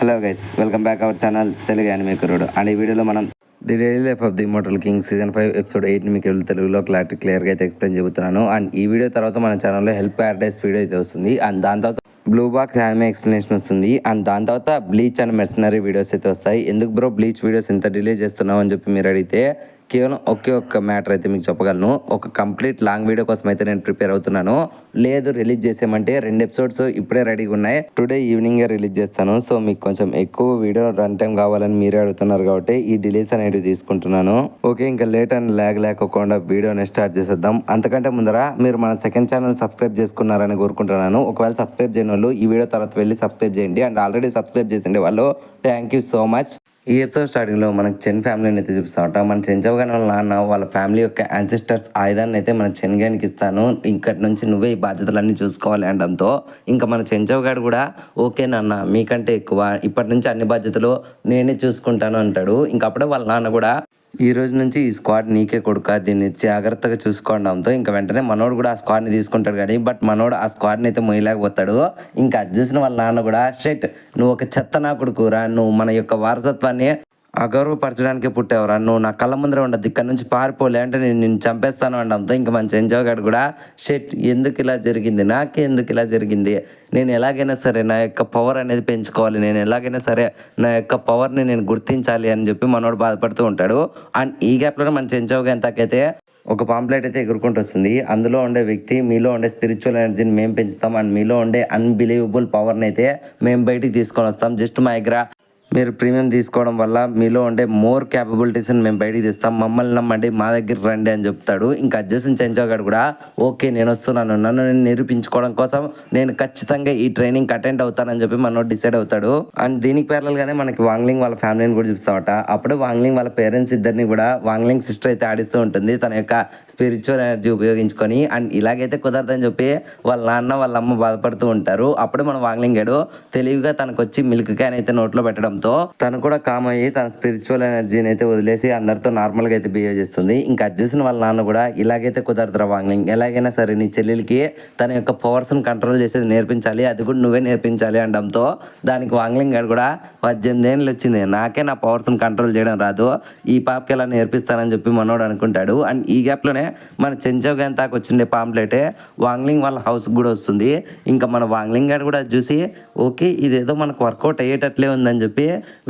Hello guys, welcome back our channel Telugu anime కుర్రోడు. And ఈ వీడియోలో మనం the daily life of the immortal king season 5 episode 8ని మీకు తెలుగులో క్లియర్గా అయితే ఎక్స్ప్లెయిన్ చెబుతున్నాను. అండ్ ఈ వీడియో తర్వాత మన ఛానల్లో హెల్ప్ ప్యారడైస్ వీడియో అయితే వస్తుంది. అండ్ దాని తర్వాత బ్లూ బాక్స్ యానిమే ఎక్స్ప్లెనేషన్ వస్తుంది. అండ్ దాని తర్వాత బ్లీచ్ అండ్ మెర్సనరీ వీడియోస్ అయితే వస్తాయి. ఎందుకు బ్రో బ్లీచ్ వీడియోస్ ఇంత డిలే చేస్తున్నావు అని చెప్పి మీరు అడిగితే కేవలం ఒక్క మ్యాటర్ అయితే మీకు చెప్పగలను. ఒక కంప్లీట్ లాంగ్ వీడియో కోసం అయితే నేను ప్రిపేర్ అవుతున్నాను. లేదు రిలీజ్ చేసామంటే 2 ఎపిసోడ్స్ ఇప్పుడే రెడీగా ఉన్నాయి, టుడే ఈవినింగే రిలీజ్ చేస్తాను. సో మీకు కొంచెం ఎక్కువ వీడియో రన్ టైం కావాలని మీరే అడుగుతున్నారు కాబట్టి ఈ డిలేస్ అనేవి తీసుకుంటున్నాను. ఓకే, ఇంకా లేట్ అండ్ ల్యాగ్ లేకుండా వీడియోని స్టార్ట్ చేసేద్దాం. అంతకంటే ముందర మీరు మన సెకండ్ ఛానల్ సబ్స్క్రైబ్ చేసుకున్నారని కోరుకుంటున్నాను. ఒకవేళ సబ్స్క్రైబ్ చేయని వాళ్ళు ఈ వీడియో తర్వాత వెళ్ళి సబ్స్క్రైబ్ చేయండి. అండ్ ఆల్రెడీ సబ్స్క్రైబ్ చేసిండే వాళ్ళు థ్యాంక్ యూ సో మచ్. ఈ ఎపిసోడ్ స్టార్టింగ్లో మనకు చెన్ ఫ్యామిలీని అయితే చూపిస్తామట. మన చెంచవగాని వాళ్ళ నాన్న వాళ్ళ ఫ్యామిలీ యొక్క యాన్సిస్టర్స్ ఆయుధాన్ని అయితే మన చెన్గానికి ఇస్తాను, ఇంకటి నుంచి నువ్వే ఈ బాధ్యతలన్నీ చూసుకోవాలి అనడంతో ఇంకా మన చెంచవగాడు కూడా ఓకే నాన్న మీకంటే ఎక్కువ, ఇప్పటి నుంచి అన్ని బాధ్యతలు నేనే చూసుకుంటాను అంటాడు. ఇంకప్పుడే వాళ్ళ నాన్న కూడా ఈ రోజు నుంచి ఈ స్క్వాడ్ నీకే కొడుక, దీన్ని జాగ్రత్తగా చూసుకోవడంతో ఇంకా వెంటనే మనోడు కూడా ఆ స్క్వాడ్ని తీసుకుంటాడు. కానీ బట్ మనోడు ఆ స్క్వాడ్ని అయితే మొయ్యలేకపోతాడు. ఇంకా అది చూసిన వాళ్ళ నాన్న కూడా షెట్ నువ్వు ఒక చెత్త నా కొడుకురా, నువ్వు మన యొక్క వారసత్వాన్ని అగౌరవపరచడానికి పుట్టేవరా, నువ్వు నా కళ్ళ ముందర ఉండద్దు, ఇక్కడ నుంచి పారిపోలే అంటే నేను చంపేస్తాను అనడంతో ఇంకా మన చెంచవగాడు కూడా షెట్ ఎందుకు ఇలా జరిగింది, నాకే ఎందుకు ఇలా జరిగింది, నేను ఎలాగైనా సరే నా యొక్క పవర్ అనేది పెంచుకోవాలి, నేను ఎలాగైనా సరే నా యొక్క పవర్ని నేను గుర్తించాలి అని చెప్పి మనోడు బాధపడుతూ ఉంటాడు. అండ్ ఈ గ్యాప్లోనే మన చెంచవగా ఎంతకైతే ఒక పాంప్లెట్ అయితే ఎగురుకుంటూ వస్తుంది. అందులో ఉండే వ్యక్తి మీలో ఉండే స్పిరిచువల్ ఎనర్జీని మేము పెంచుతాం అండ్ మీలో ఉండే అన్బిలీవబుల్ పవర్ని అయితే మేము బయటికి తీసుకొని వస్తాం. జస్ట్ మా దగ్గర మీరు ప్రీమియం తీసుకోవడం వల్ల మీలో ఉండే మోర్ క్యాపబిలిటీస్ని మేము బయటికి తీస్తాం, మమ్మల్ని నమ్మండి, మా దగ్గర రండి అని చెప్తాడు. ఇంకా అడ్జస్ట్ చెంచోగాడు కూడా ఓకే నేను వస్తున్నాను, నన్ను నేను నిరూపించుకోవడం కోసం నేను ఖచ్చితంగా ఈ ట్రైనింగ్ అటెండ్ అవుతానని చెప్పి మనోడు డిసైడ్ అవుతాడు. అండ్ దీనికి ప్యారల్గానే మనకి వాంగ్లింగ్ వాళ్ళ ఫ్యామిలీని కూడా చూపిస్తామట. అప్పుడు వాంగ్లింగ్ వాళ్ళ పేరెంట్స్ ఇద్దరిని కూడా వాంగ్లింగ్ సిస్టర్ అయితే ఆడిస్తూ ఉంటుంది తన యొక్క స్పిరిచువల్ ఎనర్జీ ఉపయోగించుకొని. అండ్ ఇలాగైతే కుదరదని చెప్పి వాళ్ళ నాన్న వాళ్ళ అమ్మ బాధపడుతూ ఉంటారు. అప్పుడే మన వాంగ్లింగ్ గాడు తెలివిగా తనకు వచ్చి మిల్క్ క్యాన్ అయితే నోట్లో పెట్టడం తను కూడా కామ్ అయ్యి తన స్పిరిచువల్ ఎనర్జీని అయితే వదిలేసి అందరితో నార్మల్గా అయితే బిహేవ్ చేస్తుంది. ఇంకా అది చూసిన వాళ్ళ నాన్న కూడా ఇలాగైతే కుదరదురా వాంగ్లింగ్, ఎలాగైనా సరే నీ చెల్లెలకి తన యొక్క పవర్స్ని కంట్రోల్ చేసేది నేర్పించాలి, అది కూడా నువ్వే నేర్పించాలి అనడంతో దానికి వాంగ్లింగ్ గారు కూడా 18 ఏళ్ళు వచ్చింది, నాకే నా పవర్స్ని కంట్రోల్ చేయడం రాదు, ఈ పాపకి ఎలా నేర్పిస్తానని చెప్పి మనోడు అనుకుంటాడు. అండ్ ఈ గ్యాప్లోనే మన చెంచోగాంతాకు వచ్చిండే పాంప్లెటే వాంగ్లింగ్ వాళ్ళ హౌస్కి కూడా వస్తుంది. ఇంకా మన వాంగ్లింగ్ గారు కూడా చూసి ఓకే ఇదేదో మనకు వర్కౌట్ అయ్యేటట్లే ఉందని చెప్పి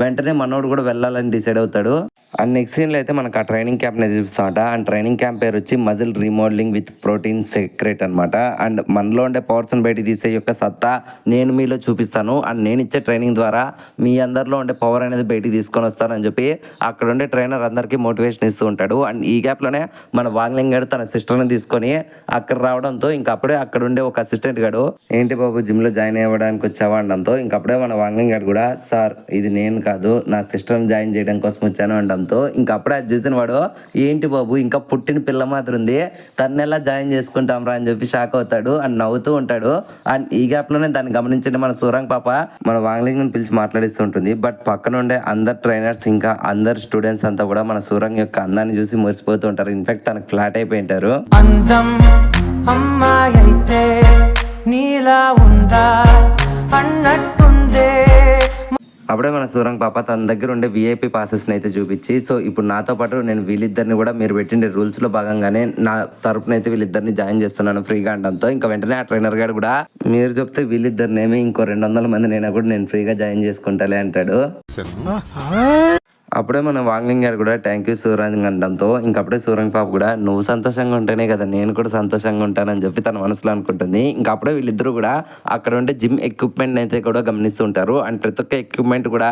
వెంటనే మనోడు కూడా వెళ్ళాలని డిసైడ్ అవుతాడు. అండ్ నెక్స్ట్ సీన్లో అయితే మనకు ఆ ట్రైనింగ్ క్యాంప్ అనేది చూపిస్తామట. అండ్ ట్రైనింగ్ క్యాంప్ పేరు వచ్చి muscle remodelling with protein secret అనమాట. అండ్ మనలో ఉండే పవర్స్ని బయటికి తీసే యొక్క సత్తా నేను మీలో చూపిస్తాను, అండ్ నేను ఇచ్చే ట్రైనింగ్ ద్వారా మీ అందరిలో ఉండే పవర్ అనేది బయటికి తీసుకొని వస్తానని చెప్పి అక్కడ ఉండే ట్రైనర్ అందరికీ మోటివేషన్ ఇస్తూ ఉంటాడు. అండ్ ఈ గ్యాప్లోనే మన వాంగ్లింగ్ గారు తన సిస్టర్ని తీసుకొని అక్కడ రావడంతో ఇంకా అప్పుడే అక్కడ ఉండే ఒక అసిస్టెంట్ గాడు ఏంటి బాబు జిమ్లో జాయిన్ అవ్వడానికి వచ్చావా అనడంతో ఇంకప్పుడే మన వాంగ్లింగ్ గారు కూడా సార్ ఇది నేను కాదు నా సిస్టర్ని జాయిన్ చేయడం కోసం వచ్చాను అనడంతో ఇంకా అప్పుడే అది చూసిన వాడు ఏంటి బాబు ఇంకా పుట్టిన పిల్ల మాత్రం ఉంది, తను ఎలా జాయిన్ చేసుకుంటాం రా అని చెప్పి షాక్ అవుతాడు అండ్ నవ్వుతూ ఉంటాడు. అండ్ ఈ గ్యాప్ లోనే దాన్ని గమనించిన మన సూరంగ్ పాప మన వాంగ్లింగ్ ని పిలిచి మాట్లాడిస్తూ ఉంటుంది. బట్ పక్కన ఉండే అందరు ట్రైనర్స్ ఇంకా అందరు స్టూడెంట్స్ అంతా కూడా మన సూరంగ్ యొక్క అందాన్ని చూసి మురిసిపోతూ ఉంటారు. ఇన్ఫాక్ట్ తనకు ఫ్లాట్ అయిపోయి ఉంటారు. అందం అమ్మాయి అయితే నీలా ఉందా అన్నట్టుందే. అప్పుడే మన సూరంగ్ పాప తన దగ్గర ఉండే విఐపి పాసెస్ని అయితే చూపించి సో ఇప్పుడు నాతో పాటు నేను వీళ్ళిద్దరిని కూడా మీరు పెట్టిండే రూల్స్లో భాగంగానే నా తరపున అయితే వీళ్ళిద్దరిని జాయిన్ చేస్తున్నాను ఫ్రీగా అనడంతో ఇంకా వెంటనే ఆ ట్రైనర్ గారు కూడా మీరు చెప్తే వీళ్ళిద్దరినేమి ఇంకో 200 మందినైనా కూడా నేను ఫ్రీగా జాయిన్ చేసుకుంటాలే అంటాడు. అప్పుడే మన వాంగ్లింగ్ గారు కూడా థ్యాంక్ యూ సూరంగ్ అనడంతో ఇంకప్పుడే సూరంగ్ పాప కూడా నువ్వు సంతోషంగా ఉంటేనే కదా నేను కూడా సంతోషంగా ఉంటానని చెప్పి తన మనసులో అనుకుంటుంది. ఇంకప్పుడే వీళ్ళిద్దరూ కూడా అక్కడ ఉండే జిమ్ ఎక్విప్మెంట్ అయితే కూడా గమనిస్తూ ఉంటారు. అండ్ ప్రతి ఒక్క ఎక్విప్మెంట్ కూడా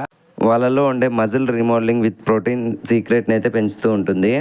వాళ్ళలో ఉండే మజిల్ రీమోడలింగ్ విత్ ప్రోటీన్ సీక్రెట్ని అయితే పెంచుతూ ఉంటుంది.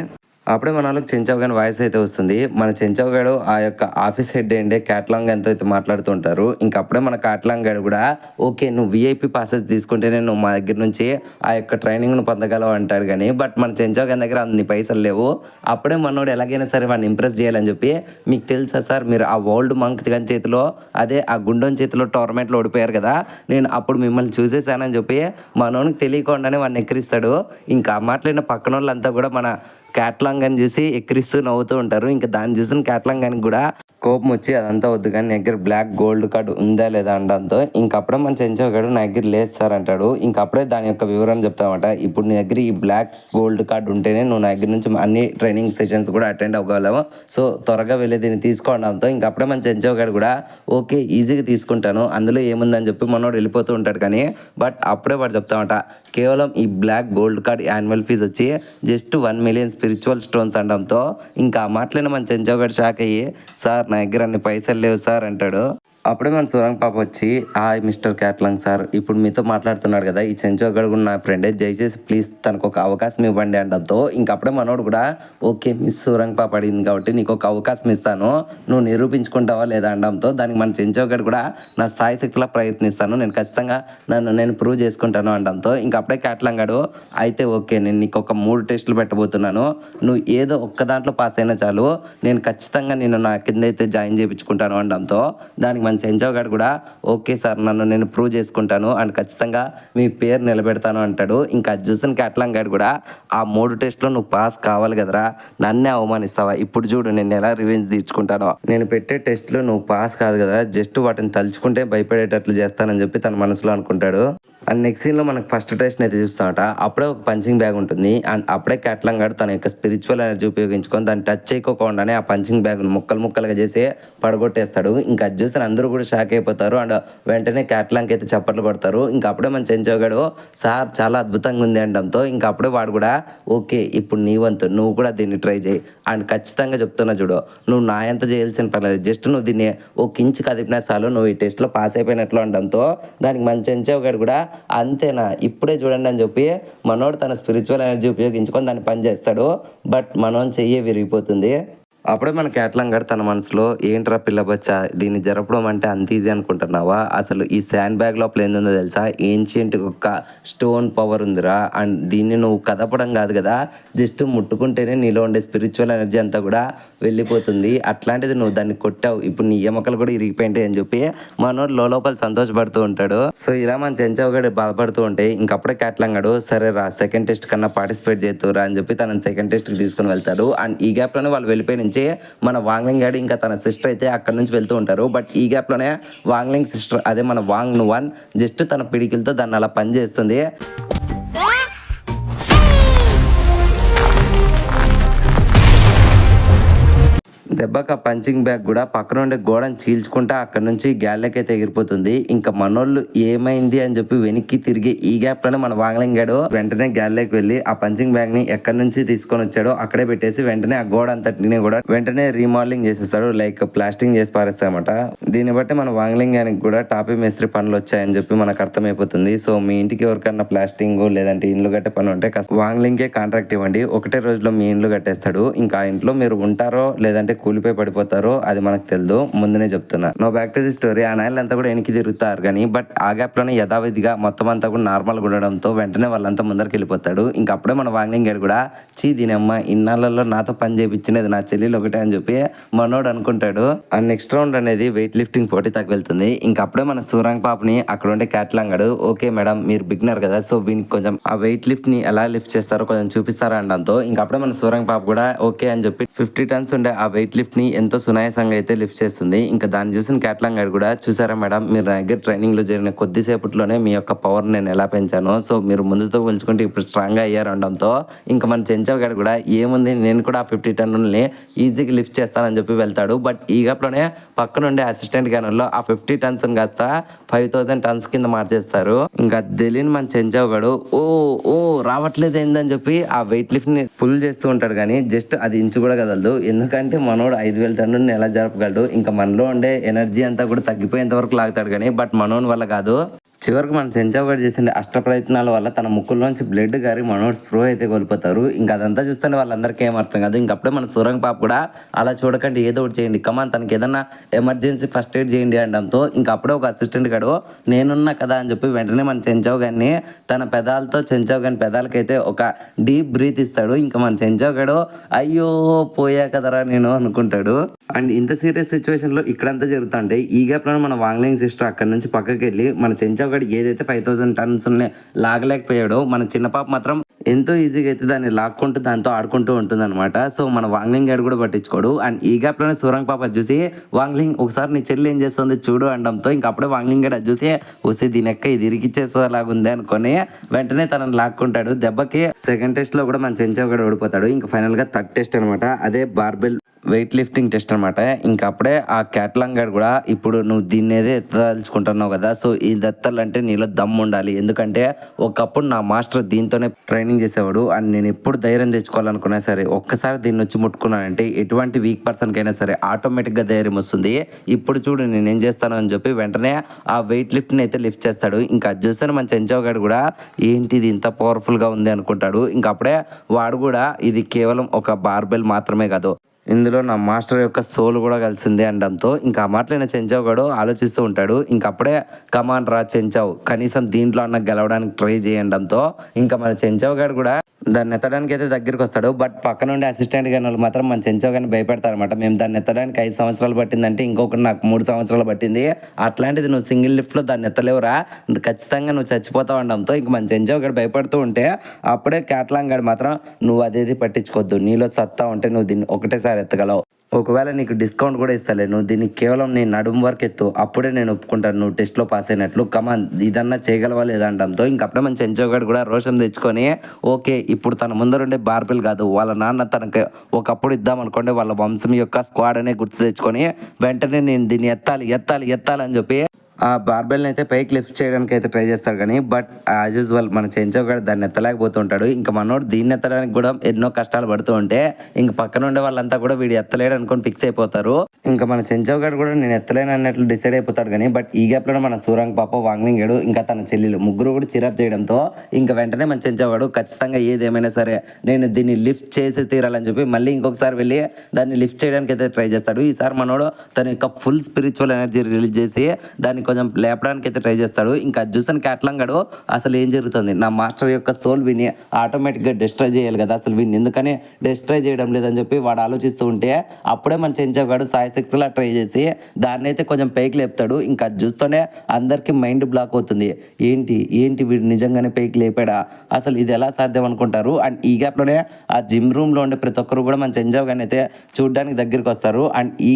అప్పుడే మన వాళ్ళకి చెంచవగాని వాయిస్ అయితే వస్తుంది. మన చెంచవగాడు ఆ యొక్క ఆఫీస్ హెడ్ ఏంటే క్యాట్లాంగ్ ఎంత అయితే మాట్లాడుతూ ఉంటారు. ఇంకప్పుడే మన క్యాట్లాంగ్ గాడు కూడా ఓకే నువ్వు విఐపి పాసెస్ తీసుకుంటేనే నువ్వు మా దగ్గర నుంచి ఆ యొక్క ట్రైనింగ్ను పొందగలవు అంటాడు. కానీ బట్ మన చెంచవగాని దగ్గర అన్ని పైసలు లేవు. అప్పుడే మనోడు ఎలాగైనా సరే వాడిని ఇంప్రెస్ చేయాలని చెప్పి మీకు తెలుసా సార్ మీరు ఆ ఓల్డ్ మంక్ గన్ చేతిలో అదే ఆ గుండెం చేతిలో టోర్నమెంట్లో ఓడిపోయారు కదా, నేను అప్పుడు మిమ్మల్ని చూసేసానని చెప్పి మనోనికి తెలియకుండానే వాడిని ఎక్కిరిస్తాడు. ఇంకా మాట్లాడిన పక్కన వాళ్ళంతా కూడా మన క్యాట్లాంగ్ అని చూసి ఎక్కిరిస్తూ నవ్వుతూ ఉంటారు. ఇంకా దాన్ని చూసిన క్యాట్లాంగ్ అని కూడా కోపం వచ్చి అదంతా వద్దు కానీ నా దగ్గర బ్లాక్ గోల్డ్ కార్డ్ ఉందా లేదా అనడంతో ఇంకప్పుడే మన చెంచోగాడు నా దగ్గర లేదు సార్ అంటాడు. ఇంకప్పుడే దాని యొక్క వివరణ చెప్తామట. ఇప్పుడు నీ దగ్గర ఈ బ్లాక్ గోల్డ్ కార్డ్ ఉంటేనే నువ్వు నా దగ్గర నుంచి అన్ని ట్రైనింగ్ సెషన్స్ కూడా అటెండ్ అవ్వగలవు. సో త్వరగా వెళ్ళి దీన్ని తీసుకోవడంతో ఇంకప్పుడే మన చెంచోగాడు కూడా ఓకే ఈజీగా తీసుకుంటాను, అందులో ఏముందని చెప్పి మనోడు వెళ్ళిపోతూ ఉంటాడు. కానీ బట్ అప్పుడే వాడు చెప్తామట కేవలం ఈ black gold card annual fee వచ్చి జస్ట్ 1 మిలియన్ స్పిరిచువల్ స్టోన్స్ అనడంతో ఇంకా మాట్లాడిన మన చెంచోగాడు షాక్ అయ్యి సార్ నా దగ్గర అన్ని పైసలు లేవు సార్ అంటాడు. అప్పుడే మన సూరంగ్ పాప వచ్చి హాయ్ మిస్టర్ క్యాట్లాంగ్ సార్, ఇప్పుడు మీతో మాట్లాడుతున్నాడు కదా ఈ చెంచోగాడు కూడా నా ఫ్రెండే, దయచేసి ప్లీజ్ తనకు ఒక అవకాశం ఇవ్వండి అనడంతో ఇంకప్పుడే మనోడు కూడా ఓకే మిస్ సూరంగ్ పాప అడిగింది కాబట్టి నీకు ఒక అవకాశం ఇస్తాను, నువ్వు నిరూపించుకుంటావా లేదా అనడంతో దానికి మన చెంచోగాడు కూడా నా స్థాయి శక్తిలా ప్రయత్నిస్తాను, నేను ఖచ్చితంగా నేను ప్రూవ్ చేసుకుంటాను అనడంతో ఇంకప్పుడే క్యాట్లాంగ్ గాడు అయితే ఓకే నేను నీకు ఒక 3 టెస్టులు పెట్టబోతున్నాను, నువ్వు ఏదో ఒక్క దాంట్లో పాస్ అయినా చాలు నేను ఖచ్చితంగా నా కింద అయితే జాయిన్ చేయించుకుంటాను అనడంతో దానికి మన చెంచోగాడు కూడా ఓకే సార్ నేను ప్రూవ్ చేసుకుంటాను అండ్ ఖచ్చితంగా మీ పేరు నిలబెడతాను అంటాడు. ఇంకా చూసిన క్యాట్లాంగ్ గాడు కూడా ఆ 3 టెస్ట్లో నువ్వు పాస్ కావాలి కదరా, నన్నే అవమానిస్తావా, ఇప్పుడు చూడు నేను ఎలా రివెంజ్ తీర్చుకుంటానో, నేను పెట్టే టెస్ట్లో నువ్వు పాస్ కాదు కదా జస్ట్ వాటిని తలుచుకుంటే భయపడేటట్లు చేస్తానని చెప్పి తన మనసులో అనుకుంటాడు. అండ్ నెక్స్ట్ సీన్లో మనకు ఫస్ట్ టెస్ట్ అయితే చూస్తామట. అప్పుడే ఒక పంచింగ్ బ్యాగ్ ఉంటుంది అండ్ అప్పుడే క్యాట్లాంగ్ గాడు తన యొక్క స్పిరిచువల్ ఎనర్జీ ఉపయోగించుకొని దాన్ని టచ్ చేయకోకుండానే ఆ పంచింగ్ బ్యాగ్ను ముక్కలుగా చేసి పడగొట్టేస్తాడు. ఇంకా అది చూస్తే అందరూ కూడా షాక్ అయిపోతారు అండ్ వెంటనే క్యాట్లాంగ్ అయితే చప్పట్లు కొడతారు. ఇంకా అప్పుడే మన చెంచోగాడు సార్ చాలా అద్భుతంగా ఉంది అనడంతో ఇంకా అప్పుడే వాడు కూడా ఓకే ఇప్పుడు నీ వంతు నువ్వు కూడా దీన్ని ట్రై చేయి అండ్ ఖచ్చితంగా చెప్తున్నా చూడు, నువ్వు నా ఎంత చేయాల్సిన పర్లేదు, జస్ట్ నువ్వు దీన్ని ఒక ఇంచు కదిపినా చాలు నువ్వు ఈ టెస్ట్లో పాస్ అయిపోయినట్లు అనడంతో దానికి మన చెంచోగాడు కూడా అంతేనా ఇప్పుడే చూడండి అని చెప్పి మనోడు తన స్పిరిచువల్ ఎనర్జీ ఉపయోగించుకొని దాన్ని పని చేస్తాడు. బట్ మనోని చెయ్యే విరిగిపోతుంది. అప్పుడే మన క్యాట్లాంగ్ గారు తన మనసులో ఏంట్రా పిల్లబచ్చా దీన్ని జరపడం అంటే అంత ఈజీ అనుకుంటున్నావా, అసలు ఈ శాండ్ బ్యాగ్ లోపల ఏందో తెలుసా, ఏన్షియంట్ ఒక స్టోన్ పవర్ ఉందిరా అండ్ దీన్ని నువ్వు కదపడం కాదు కదా జస్ట్ ముట్టుకుంటేనే నీలో ఉండే స్పిరిచువల్ ఎనర్జీ అంతా కూడా వెళ్ళిపోతుంది, అట్లాంటిది నువ్వు దాన్ని కొట్టావు ఇప్పుడు నీ ఎముకలు కూడా ఇరిగిపోయింటాయి అని చెప్పి మనోడు లోపల సంతోషపడుతూ ఉంటాడు. సో ఇలా మన చెంచోగాడు బాధపడుతూ ఉంటే ఇంకప్పుడే క్యాట్లాంగ్ గాడు సరే రా సెకండ్ టెస్ట్ కన్నా పార్టిసిపేట్ చేస్తురా అని చెప్పి తనని సెకండ్ టెస్ట్కి తీసుకుని వెళ్తాడు. అండ్ ఈ గ్యాప్లోనే వాళ్ళు వెళ్ళిపోయి మన వాంగ్లింగ్ గాడు ఇంకా తన సిస్టర్ అయితే అక్కడ నుంచి వెళ్తూ ఉంటారు. బట్ ఈ గ్యాప్లోనే వాంగ్లింగ్ సిస్టర్ అదే మన వాంగ్ నువన్ జస్ట్ తన పిడికిలతో దాన్ని అలా పని చేస్తుంది. దెబ్బకి ఆ పంచింగ్ బ్యాగ్ కూడా పక్కన ఉండే గోడను చీల్చుకుంటా అక్కడ నుంచి గ్యాలెక్ అయితే ఎగిరిపోతుంది. ఇంకా మనోళ్ళు ఏమైంది అని చెప్పి వెనక్కి తిరిగి ఈ గ్యాప్ లోనే మన వాంగ్లింగ్ గాడు వెంటనే గ్యాలెక్ వెళ్ళి ఆ పంచింగ్ బ్యాగ్ ని ఎక్కడి నుంచి తీసుకొని వచ్చాడో అక్కడే పెట్టేసి వెంటనే ఆ గోడ అంతటిని కూడా వెంటనే రీమోడలింగ్ చేసేస్తాడు, లైక్ ప్లాస్టింగ్ చేసి పారేస్తామట. దీన్ని బట్టి మన వాంగ్లింగ్ గానికి కూడా టాపీ మేస్త్రి పనులు వచ్చాయని చెప్పి మనకు అర్థమైపోతుంది. సో మీ ఇంటికి ఎవరికన్నా ప్లాస్టింగ్ లేదంటే ఇండ్లు కట్టే పని ఉంటే వాంగ్లింగ్ కే కాంట్రాక్ట్ ఇవ్వండి, ఒకటే రోజులో మీ ఇండ్లు కట్టేస్తాడు. ఇంకా ఆ ఇంట్లో మీరు ఉంటారో లేదంటే కూలిపోయి పడిపోతారో అది మనకు తెలియదు, ముందునే చెప్తున్నా. No back to the story. ఆ నాయలు అంతా కూడా వెనక్కి తిరుగుతారు కానీ బట్ ఆ గ్యాప్ లోనే యథావిధిగా మొత్తం అంతా కూడా నార్మల్ గా ఉండడంతో వెంటనే వాళ్ళంతా ముందరికి వెళ్ళిపోతాడు. ఇంకా అప్పుడే మన వాంగ్లింగ్ గారు కూడా దీనమ్మ ఇన్నాళ్ళలో నాతో పని చేయించినది నా చెల్లెలు ఒకటే అని చెప్పి మనోడు అనుకుంటాడు. అండ్ నెక్స్ట్ రౌండ్ అనేది వెయిట్ లిఫ్టింగ్ పోటీ తగ్గ వెళ్తుంది. ఇంకా అప్పుడే మన సూరంగ్ పాపని అక్కడ ఉండే క్యాట్లాంగ్ గాడు ఓకే మేడం మీరు బిగినర్ కదా సో వీనికి కొంచెం ఆ వెయిట్ లిఫ్ట్ ని ఎలా లిఫ్ట్ చేస్తారో కొంచెం చూపిస్తారా అనడంతో ఇంకా అప్పుడే మన సూరంగ్ పాప కూడా ఓకే అని చెప్పి 50 టన్స్ ఉండే ఆ వెయిట్ లిఫ్ట్ ని ఎంతో సునాయాసంగా అయితే లిఫ్ట్ చేస్తుంది. ఇంకా దాన్ని చూసిన క్యాట్లాంగ్ గారు కూడా చూసారా మేడం మీరు నా దగ్గర ట్రైనింగ్ లో జరిగిన కొద్దిసేపట్లోనే మీ యొక్క పవర్ నేను ఎలా పెంచాను, సో మీరు ముందుతో పోల్చుకుంటే ఇప్పుడు స్ట్రాంగ్ గా అయ్యారు అనడంతో ఇంకా మన చెంచవ్ గారు కూడా ఏముంది నేను కూడా ఆ 50 టన్నుల్ని ఈజీగా లిఫ్ట్ చేస్తానని చెప్పి వెళ్తాడు. బట్ ఈ గ్యాప్లోనే పక్కన ఉండే అసిస్టెంట్ గనర్లో ఆ 50 టన్స్ కాస్త 5000 టన్స్ కింద మార్చేస్తారు. ఇంకా తెలియని మన చెంచవ్ గారు ఓ రావట్లేదు ఏందని చెప్పి ఆ వెయిట్ లిఫ్ట్ ని పుల్ చేస్తూ ఉంటాడు కానీ జస్ట్ అది ఇంచు కూడా కదలదు. ఎందుకంటే మనోడు 5000 టన్నుల్ని ఎలా జరపగలడు, ఇంకా మనలో ఉండే ఎనర్జీ అంతా కూడా తగ్గిపోయేంత వరకు లాగుతాడు కానీ బట్ మనోని వల్ల కాదు. చివరికి మన చెంచవ్ గారు చేసిన అష్ట ప్రయత్నాల వల్ల తన ముక్కుల్లోంచి బ్లడ్ గారి మనోడు స్ప్రో అయితే కోల్పోతారు. ఇంకా అదంతా చూస్తే వాళ్ళందరికీ ఏమర్థం కాదు. ఇంకప్పుడే మన సూరంగ్ పాప కూడా అలా చూడకండి ఏదో ఒకటి చేయండి కమాన్ తనకి ఏదన్నా ఎమర్జెన్సీ ఫస్ట్ ఎయిడ్ చేయండి అనడంతో ఇంకా అప్పుడే ఒక అసిస్టెంట్ గాడు నేనున్నా కదా అని చెప్పి వెంటనే మన చెంచవ్ గారిని తన పెదాలతో చెంచవ్ గారి పెదాలకైతే ఒక డీప్ బ్రీత్ ఇస్తాడు. ఇంకా మన చెంచవ్ గాడు అయ్యో పోయా కదరా నేను అనుకుంటాడు. అండ్ ఇంత సీరియస్ సిచ్యువేషన్ లో ఇక్కడంతా జరుగుతుంటే ఈ గ్యాప్ లో మన వాంగ్లింగ్ సిస్టర్ అక్కడ నుంచి పక్కకి వెళ్ళి మన చెంచవ్ గారు ఏదైతే 5000 టన్స్ లాగలేకపోయాడో మన చిన్న పాప మాత్రం ఎంతో ఈజీగా అయితే దాన్ని లాక్కుంటూ దాంతో ఆడుకుంటూ ఉంటుంది అనమాట. సో మన వాంగ్లింగ్ గాడు కూడా పట్టించుకోడు. అండ్ ఈ గ్యాప్లోనే సూరంగ్ పాప చూసి వాంగ్లింగ్ ఒకసారి నీ చెల్లి ఏం చేస్తుంది చూడు అనడంతో ఇంక అప్పుడే వాంగ్లింగ్ గాడు అది చూసి వస్తే దీని ఎక్క ఇది ఇరికిచ్చేసేలాగుంది అనుకొని వెంటనే తనని లాక్కుంటాడు. దెబ్బకి సెకండ్ టెస్ట్ లో కూడా మన చెంచో కూడా ఓడిపోతాడు. ఇంకా ఫైనల్ గా థర్డ్ టెస్ట్ అనమాట. అదే బార్బెల్ వెయిట్ లిఫ్టింగ్ టెస్ట్ అనమాట. ఇంకా అప్పుడే ఆ క్యాట్లాంగ్ గాడు కూడా ఇప్పుడు నువ్వు దీన్ని ఏదో ఎత్తదలుచుకుంటున్నావు కదా, సో ఇది ఎత్తాలంటే నీలో దమ్ము ఉండాలి. ఎందుకంటే ఒకప్పుడు నా మాస్టర్ దీంతోనే ట్రైనింగ్ చేసేవాడు. అండ్ నేను ఎప్పుడు ధైర్యం తెచ్చుకోవాలనుకున్నా సరే ఒక్కసారి దీన్ని వచ్చి ముట్టుకున్నానంటే ఎటువంటి వీక్ పర్సన్కి అయినా సరే ఆటోమేటిక్గా ధైర్యం వస్తుంది. ఇప్పుడు చూడు నేను ఏం చేస్తాను అని చెప్పి వెంటనే ఆ వెయిట్ లిఫ్ట్ని అయితే లిఫ్ట్ చేస్తాడు. ఇంకా అది చూస్తే మన చెంచో గాడు కూడా ఏంటి ఇది ఇంత పవర్ఫుల్గా ఉంది అనుకుంటాడు. ఇంకా అప్పుడే వాడు కూడా ఇది కేవలం ఒక బార్బెల్ మాత్రమే కాదు, ఇందులో నా మాస్టర్ యొక్క సోల్ కూడా కలిసిందే అనడంతో ఇంకా ఆ మాటలైన చెంచావు గడు ఆలోచిస్తూ ఉంటాడు. ఇంక అప్పుడే కమాండ్ రా చెంచావు, కనీసం దీంట్లో అన్న గెలవడానికి ట్రై చేయడంతో ఇంకా మన చెంచావు గారు కూడా దాన్ని ఎత్తడానికి అయితే దగ్గరికి వస్తాడు. బట్ పక్కన ఉండే అసిస్టెంట్ గారి వాళ్ళు మాత్రం మన చెంచావు గారిని భయపెడతారనమాట. మేము దాన్ని ఎత్తడానికి 5 సంవత్సరాలు పట్టిందంటే ఇంకొకటి నాకు 3 సంవత్సరాలు పట్టింది, అట్లాంటిది నువ్వు సింగిల్ లిఫ్ట్లో దాన్ని ఎత్తలేవురా, ఖచ్చితంగా నువ్వు చచ్చిపోతావు అనడంతో ఇంక మన చెంచావు గారు భయపడుతూ ఉంటే అప్పుడే క్యాట్లాంగ్ గారు మాత్రం నువ్వు అదేది పట్టించుకోవద్దు, నీలో సత్తా ఉంటే నువ్వు దీన్ని ఒకటేసారి ఎత్తగలవు, ఒకవేళ నీకు డిస్కౌంట్ కూడా ఇస్తలే, నువ్వు దీన్ని కేవలం నీ నడుము వరకు ఎత్తు, అప్పుడే నేను ఒప్పుకుంటాను నువ్వు టెస్ట్లో పాస్ అయినట్లు, కమాన్ ఇదన్నా చేయగలవా లేదంటంతో ఇంకప్పుడే మన చెంచోగాడు కూడా రోషం తెచ్చుకొని ఓకే ఇప్పుడు తన ముందరుండే బార్బెల్ కాదు వాళ్ళ నాన్న తనకి ఒకప్పుడు ఇద్దామనుకోండి వాళ్ళ వంశం యొక్క స్క్వాడ్ అనే గుర్తు తెచ్చుకొని వెంటనే నేను దీన్ని ఎత్తాలి ఎత్తాలి ఎత్తాలి అని చెప్పి ఆ బార్బెల్ని అయితే పైకి లిఫ్ట్ చేయడానికి అయితే ట్రై చేస్తాడు. కానీ బట్ యాజ్ యూజువల్ మన చెంచో గారు దాన్ని ఎత్తలేకపోతుంటాడు. ఇంకా మనోడు దీన్ని ఎత్తడానికి కూడా ఎన్నో కష్టాలు పడుతూ ఉంటే ఇంక పక్కన ఉండే వాళ్ళంతా కూడా వీడు ఎత్తలేడు అనుకొని ఫిక్స్ అయిపోతారు. ఇంకా మన చెంచో గారు కూడా నేను ఎత్తలేను అన్నట్లు డిసైడ్ అయిపోతాడు. కానీ బట్ ఈ గ్యాప్లో మన సూరంగ్ పాప వాంగ్లింగ్ గడు ఇంకా తన చెల్లెలు ముగ్గురు కూడా చిరాప్ చేయడంతో ఇంకా వెంటనే మన చెంచో గారు ఖచ్చితంగా ఏదేమైనా సరే నేను దీన్ని లిఫ్ట్ చేసి తీరాలని చెప్పి మళ్ళీ ఇంకొకసారి వెళ్ళి దాన్ని లిఫ్ట్ చేయడానికి అయితే ట్రై చేస్తాడు. ఈసారి మనోడు తన యొక్క ఫుల్ స్పిరిచువల్ ఎనర్జీ రిలీజ్ చేసి దాన్ని కొంచెం లేపడానికి అయితే ట్రై చేస్తాడు. ఇంకా చూసాను క్యాట్లాంగాడు అసలు ఏం జరుగుతుంది, నా మాస్టర్ యొక్క సోల్ విని ఆటోమేటిక్గా డిస్ట్రాయ్ చేయాలి కదా, అసలు విని ఎందుకని డిస్ట్రాయ్ చేయడం లేదని చెప్పి వాడు ఆలోచిస్తూ ఉంటే అప్పుడే మన చెంచగాడు సాయశక్తిలా ట్రై చేసి దాన్ని అయితే కొంచెం పైకి లేపుతాడు. ఇంకా చూస్తూనే అందరికీ మైండ్ బ్లాక్ అవుతుంది. ఏంటి ఏంటి వీడు నిజంగానే పైకి లేపాడా, అసలు ఇది ఎలా సాధ్యం అనుకుంటారు. అండ్ ఈ గ్యాప్లోనే ఆ జిమ్ రూమ్లో ఉండే ప్రతి ఒక్కరు కూడా మన చెంచావ్ గారిని అయితే చూడడానికి దగ్గరికి వస్తారు. అండ్ ఈ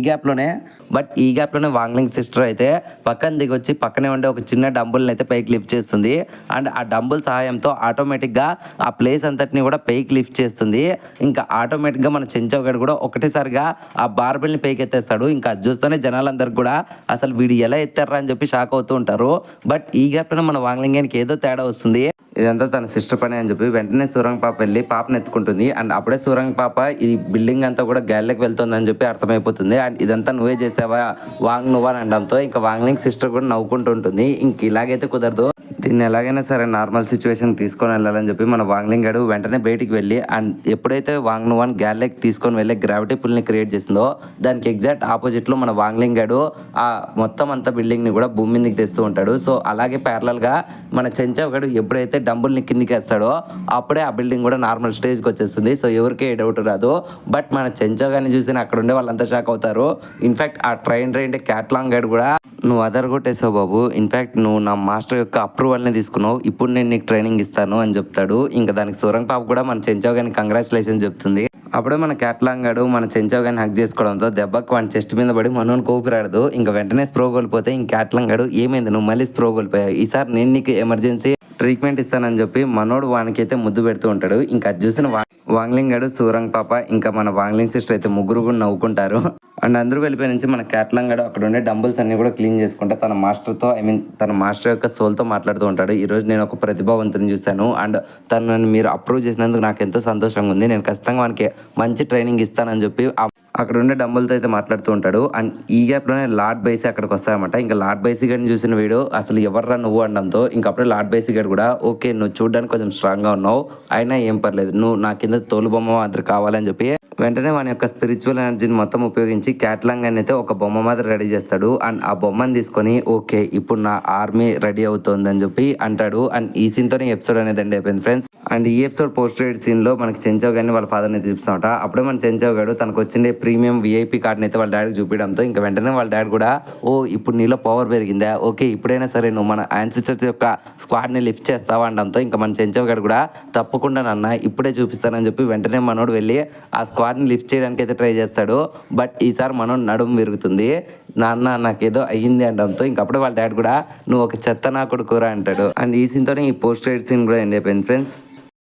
గ్యాప్లోనే వాంగ్లింగ్ సిస్టర్ అయితే పక్కన దిగి వచ్చి పక్కనే ఉండే ఒక చిన్న డంబుల్ని అయితే పైకి లిఫ్ట్ చేస్తుంది. అండ్ ఆ డంబుల్ సహాయంతో ఆటోమేటిక్గా ఆ ప్లేస్ అంతటిని కూడా పైకి లిఫ్ట్ చేస్తుంది. ఇంకా ఆటోమేటిక్గా మన చెంచోగాడు కూడా ఒకటేసారిగా ఆ బార్బెల్ని పైకి ఎత్తేస్తాడు. ఇంకా అది చూస్తూనే జనాలందరికీ కూడా అసలు వీడు ఎలా ఎత్తారా అని చెప్పి షాక్ అవుతూ ఉంటారు. బట్ ఈ గ్యాప్లో మన వాంగ్లింగానికి ఏదో తేడా వస్తుంది. ఇదంతా తన సిస్టర్ పని అని చెప్పి వెంటనే సూరంగ్ పాప వెళ్ళి పాపను ఎత్తుకుంటుంది. అండ్ అప్పుడే సూరంగ్ పాప ఈ బిల్డింగ్ అంతా కూడా గాలిలోకి వెళ్తుందని చెప్పి అర్థమైపోతుంది. అండ్ ఇదంతా నువ్వే చేసావా వాంగ్ నువ్వా అని అనడంతో ఇంకా వాంగ్లింగ్ సిస్టర్ కూడా నవ్వుకుంటూ ఉంటుంది. ఇంక ఇలాగైతే కుదరదు, దీన్ని ఎలాగైనా సరే నార్మల్ సిచ్యువేషన్ తీసుకొని వెళ్ళాలని చెప్పి మన వాంగ్లింగ్ గడు వెంటనే బయటికి వెళ్ళి అండ్ ఎప్పుడైతే వాంగ్ నువాన్ గ్యాలెక్ తీసుకొని వెళ్ళి గ్రావిటీ పుల్ని క్రియేట్ చేసిందో దానికి ఎగ్జాక్ట్ ఆపోజిట్లో మన వాంగ్లింగ్ గడు ఆ మొత్తం అంతా బిల్డింగ్ని కూడా భూమి మీదకి తెస్తూ ఉంటాడు. సో అలాగే ప్యారలల్గా మన చెంచావ్ గడు ఎప్పుడైతే డంబుల్ని కిందికి వేస్తాడో అప్పుడే ఆ బిల్డింగ్ కూడా నార్మల్ స్టేజ్కి వచ్చేస్తుంది. సో ఎవరికే డౌట్ రాదు. బట్ మన చెంచావ్ గారిని చూసి అక్కడ ఉండే వాళ్ళంతా షాక్ అవుతారు. ఇన్ఫ్యాక్ట్ ఆ ట్రైన్ క్యాట్లాంగ్ గడు కూడా నువ్వు అదరగొట్టేసావు బాబు, ఇన్ఫ్యాక్ట్ నువ్వు నా మాస్టర్ యొక్క అప్రూవల్ని తీసుకున్నావు, ఇప్పుడు నేను నీకు ట్రైనింగ్ ఇస్తాను అని చెప్తాడు. ఇంకా దానికి సూరంగ్ పాప కూడా మన చెంచావ్ గారిని కంగ్రాచులేషన్ చెప్తుంది. అప్పుడే మన క్యాట్లాంగాడు మన చెంచావ్ గారిని హక్ చేసుకోవడంతో దెబ్బకు వాడి చెస్ట్ మీద పడి మనోని కోపిరాడదు. ఇంకా వెంటనే స్ప్రో కోల్పోతే ఇంక క్యాట్లాంగాడు ఏమైంది నువ్వు మళ్ళీ స్ప్రో కోల్పోయావు, ఈసారి నేను నీకు ఎమర్జెన్సీ ట్రీట్మెంట్ ఇస్తానని చెప్పి మనోడు వానికైతే ముద్దు పెడుతూ ఉంటాడు. ఇంకా అది చూసిన వాంగ్లింగ్ గడు సూరంగ్ పాప ఇంకా మన వాంగ్లింగ్ సిస్టర్ అయితే ముగ్గురు కూడా నవ్వుకుంటారు. అండ్ అందరూ వెళ్ళిపోయి నుంచి మన క్యాట్లాంగ్ గడు అక్కడ ఉండే డంబుల్స్ అన్ని కూడా క్లీన్ చేసుకుంటే తన మాస్టర్తో తన మాస్టర్ యొక్క సోల్తో మాట్లాడుతూ ఉంటాడు. ఈరోజు నేను ఒక ప్రతిభావంతుని చూశాను అండ్ తనని మీరు అప్రూవ్ చేసినందుకు నాకు ఎంతో సంతోషంగా ఉంది, నేను ఖచ్చితంగా వానికి మంచి ట్రైనింగ్ ఇస్తానని చెప్పి అక్కడ ఉండే డంబుల్తో అయితే మాట్లాడుతూ ఉంటాడు. అండ్ ఈ గ్యాప్లోనే లార్డ్ బైసీ అక్కడికి వస్తాయన్నమాట. ఇంకా లార్డ్ బైసీ గారిని చూసిన వీడు అసలు ఎవర్రా నువ్వు అనడంతో ఇంకప్పుడే లార్డ్ బైసీ గారు కూడా ఓకే నువ్వు చూడడానికి కొంచెం స్ట్రాంగ్గా ఉన్నావు అయినా ఏం పర్లేదు, నువ్వు నా కింద తోలు బొమ్మ మాత్రం కావాలని చెప్పి వెంటనే మన యొక్క స్పిరిచువల్ ఎనర్జీని మొత్తం ఉపయోగించి క్యాట్లాంగ్ అయితే ఒక బొమ్మ మాత్రం రెడీ చేస్తాడు. అండ్ ఆ బొమ్మను తీసుకొని ఓకే ఇప్పుడు నా ఆర్మీ రెడీ అవుతుంది అని చెప్పి అంటాడు. అండ్ ఈ సీన్తోనే ఎపిసోడ్ అనేది ఎండ్ అయిపోయింది ఫ్రెండ్స్. అండ్ ఈ ఎపిసోడ్ పోస్ట్ క్రెడిట్ సీన్లో మనకి చెంచో గారిని వాళ్ళ ఫాదర్ని చూపిస్తామట. అప్పుడే మన చెంచో గారు తనకు వచ్చిండే ప్రీమియం విఐపి కార్డ్ని అయితే వాళ్ళ డాడీకి చూపించడంతో ఇంకా వెంటనే వాళ్ళ డాడీ కూడా ఓ ఇప్పుడు నీలో పవర్ పెరిగిందా, ఓకే ఇప్పుడైనా సరే నువ్వు మన యాన్సిస్టర్స్ యొక్క స్క్వాడ్ని లిఫ్ట్ చేస్తావా అనడంతో ఇంకా మన చెంచో గారు కూడా తప్పకుండా నాన్న ఇప్పుడే చూపిస్తానని చెప్పి వెంటనే మనోడు వెళ్ళి ఆ స్క్వాడ్ని లిఫ్ట్ చేయడానికి అయితే ట్రై చేస్తాడు. బట్ ఈసారి మనోడు నడుము విరుగుతుంది. నాన్న నాకేదో అయ్యింది అనడంతో ఇంకప్పుడే వాళ్ళ డాడీ కూడా నువ్వు ఒక చెత్త నా కొడుకురా అంటాడు. అండ్ ఈ సీన్తోనే ఈ పోస్ట్ క్రెడిట్ సీన్ కూడా ఎండ్ అయిపోయింది ఫ్రెండ్స్.